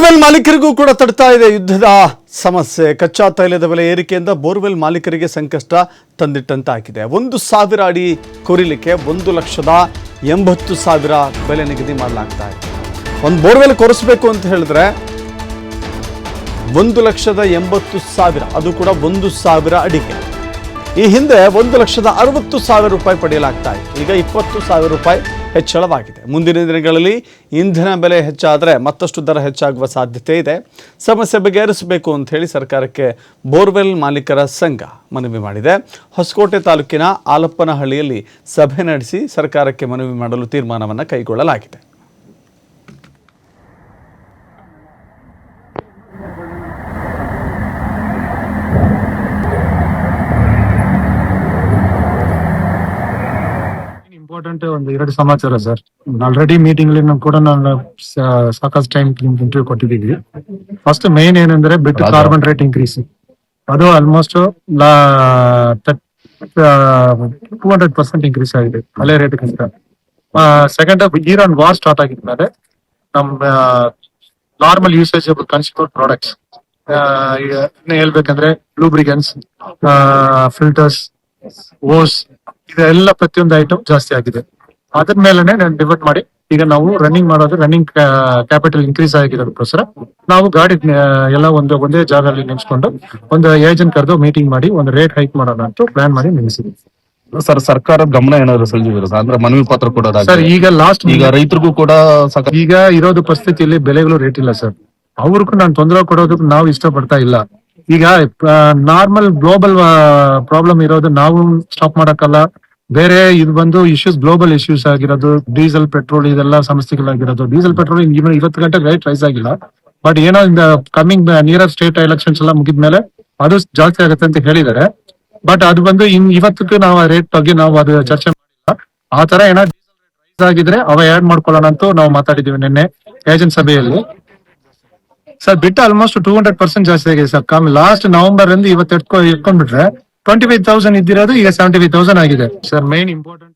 Borewell ಮಾಲೀಕರಿಗೂ ಕೂಡ ತಡ್ತಾ ಇದೆ ಯುದ್ಧದ ಸಮಸ್ಯೆ. ಕಚ್ಚಾ ತೈಲದ ಬೆಲೆ ಏರಿಕೆಯಿಂದ ಬೋರ್ವೆಲ್ ಮಾಲೀಕರಿಗೆ ಸಂಕಷ್ಟ ತಂದಿಟ್ಟಂತಾಗಿದೆ. 1,000 ಅಡಿ ಕೊರಿಲಿಕ್ಕೆ 1,80,000 ಬೆಲೆ ನಿಗದಿ ಮಾಡಲಾಗ್ತಾ ಇದೆ. ಒಂದು ಬೋರ್ವೆಲ್ ಕೊರೆಸಬೇಕು ಅಂತ ಹೇಳಿದ್ರೆ 1,80,000, ಅದು ಕೂಡ 1,000 ಅಡಿಗೆ. ಈ ಹಿಂದೆ 1,60,000 ರೂಪಾಯಿ ಪಡೆಯಲಾಗ್ತಾ ಇತ್ತು. ಈಗ 20,000 ರೂಪಾಯಿ ಹೆಚ್ಚಳವಾಗಿದೆ. ಮುಂದಿನ ದಿನಗಳಲ್ಲಿ ಇಂಧನ ಬೆಲೆ ಹೆಚ್ಚಾದರೆ ಮತ್ತಷ್ಟು ದರ ಹೆಚ್ಚಾಗುವ ಸಾಧ್ಯತೆ ಇದೆ. ಸಮಸ್ಯೆ ಬಗೆಹರಿಸಬೇಕು ಅಂತ ಹೇಳಿ ಸರ್ಕಾರಕ್ಕೆ ಬೋರ್ವೆಲ್ ಮಾಲೀಕರ ಸಂಘ ಮನವಿ ಮಾಡಿದೆ. ಹೊಸಕೋಟೆ ತಾಲೂಕಿನ ಆಲಪ್ಪನಹಳ್ಳಿಯಲ್ಲಿ ಸಭೆ ನಡೆಸಿ ಸರ್ಕಾರಕ್ಕೆ ಮನವಿ ಮಾಡಲು ತೀರ್ಮಾನವನ್ನು ಕೈಗೊಳ್ಳಲಾಗಿದೆ. ಇಂಪಾರ್ಟೆಂಟ್ ಒಂದು 2 ಸಮಾಚಾರ ಸರ್. ಆಲ್ರೆಡಿ ಮೀಟಿಂಗ್ ಅಲ್ಲಿ ಕೂಡ ನಾನು ಸಾಕಷ್ಟು ಟೈಮ್ ಇಂಟರ್ವ್ಯೂ ಕೊಟ್ಟಿದ್ದೀವಿ. ಫಸ್ಟ್ ಮೇನ್ ಏನಂದ್ರೆ ಬಿಟ್ ಕಾರ್ಬನ್ ರೇಟ್ ಇನ್ಕ್ರೀಸ್, ಅದು ಆಲ್ಮೋಸ್ಟ್ 200% ಇನ್ಕ್ರೀಸ್ ಆಗಿದೆ ಹಳೆ ರೇಟ್ ಗಿಂತ. ಸೆಕೆಂಡ್ ಇರಾನ್ ವಾರ್ ಸ್ಟಾರ್ಟ್ ಆಗಿದ್ಮೇಲೆ ನಮ್ಮ ನಾರ್ಮಲ್ ಯೂಸೇಜಬಲ್ ಕನ್ಸ್ಯೂಮರ್ ಪ್ರಾಡಕ್ಟ್ಸ್ ಹೇಳ್ಬೇಕಂದ್ರೆ ಲೂಬ್ರಿಗನ್ಸ್, ಫಿಲ್ಟರ್ಸ್, ಓಸ್, ಇದೆಲ್ಲ ಪ್ರತಿಯೊಂದು ಐಟಮ್ ಜಾಸ್ತಿ ಆಗಿದೆ. ಅದ್ರ ಮೇಲೆ ನಾನು ಡಿವೈಡ್ ಮಾಡಿ ಈಗ ನಾವು ರನ್ನಿಂಗ್ ಕ್ಯಾಪಿಟಲ್ ಇನ್ಕ್ರೀಸ್ ಆಗಿರೋದಕ್ಕೋಸ್ಕರ ನಾವು ಗಾಡಿ ಎಲ್ಲ ಒಂದೇ ಜಾಗದಲ್ಲಿ ನಿಲ್ಸ್ಕೊಂಡು ಒಂದು ಏಜೆಂಟ್ ಕರೆದು ಮೀಟಿಂಗ್ ಮಾಡಿ ಒಂದು ರೇಟ್ ಹೈಕ್ ಮಾಡೋಣ ಅಂತ ಪ್ಲಾನ್ ಮಾಡಿ ನಿಲ್ಲಿಸಿದ್ವಿ. ಸರ್, ಸರ್ಕಾರದ ಗಮನ ಏನಾದ್ರು ಸೆಳೆದಿದ್ದೀರಾ ಅಂದ್ರೆ ಮನವಿ ಪತ್ರ ಕೊಡೋದು? ಸರ್, ಈಗ ರೈತರಿಗೂ ಕೂಡ ಈಗ ಇರೋದು ಪರಿಸ್ಥಿತಿಯಲ್ಲಿ ಬೆಲೆಗಳು ರೇಟ್ ಇಲ್ಲ ಸರ್. ಅವ್ರಿಗೂ ನಾನು ತೊಂದರೆ ಕೊಡೋದಕ್ಕೆ ನಾವು ಇಷ್ಟಪಡ್ತಾ ಇಲ್ಲ. ಈಗ ನಾರ್ಮಲ್ ಗ್ಲೋಬಲ್ ಪ್ರಾಬ್ಲಮ್ ಇರೋದು ನಾವು ಸ್ಟಾಪ್ ಮಾಡಕ್ಕಲ್ಲ. ಬೇರೆ ಇದು ಬಂದು ಇಶ್ಯೂಸ್, ಗ್ಲೋಬಲ್ ಇಶ್ಯೂಸ್ ಆಗಿರೋದು, ಡೀಸೆಲ್ ಪೆಟ್ರೋಲ್ ಇದೆಲ್ಲ ಸಮಸ್ಯೆಗಳಾಗಿರೋದು. ಡೀಸೆಲ್ ಪೆಟ್ರೋಲ್ ಇವತ್ತು ಗಂಟೆ ರೈಟ್ ರೈಸ್ ಆಗಿಲ್ಲ, ಬಟ್ ಏನೋ ಇಂದ ಕಮಿಂಗ್ ನಿಯರ್ ಸ್ಟೇಟ್ ಎಲೆಕ್ಷನ್ಸ್ ಎಲ್ಲ ಮುಗಿದ್ಮೇಲೆ ಅದು ಜಾಸ್ತಿ ಆಗುತ್ತೆ ಅಂತ ಹೇಳಿದ್ದಾರೆ. ಬಟ್ ಅದು ಬಂದು ಇವತ್ತಿಗೂ ನಾವು ರೇಟ್ ಬಗ್ಗೆ ನಾವು ಅದು ಚರ್ಚೆ ಮಾಡಿಲ್ಲ. ಆ ತರ ಏನೋ ಡೀಸೆಲ್ ರೇಟ್ ರೈಸ್ ಆಗಿದ್ರೆ ಅವ ಆಡ್ ಮಾಡ್ಕೊಳ್ಳೋಣ ಅಂತ ನಾವು ಮಾತಾಡಿದೀವಿ ನಿನ್ನೆ ಏಜೆಂಟ್ ಸಭೆಯಲ್ಲಿ. ಸರ್, ಬಿಟ್ಟು ಆಲ್ಮೋಸ್ಟ್ 200% ಜಾಸ್ತಿ ಆಗಿದೆ ಸರ್. ಲಾಸ್ಟ್ ನವೆಂಬರ್ ಇಂದ ಇವತ್ತು ಎತ್ಕೊಂಡ್ಬಿಟ್ರೆ 25,000 ಇದ್ದಿರೋದು ಈಗ 75,000 ಆಗಿದೆ ಸರ್. Main important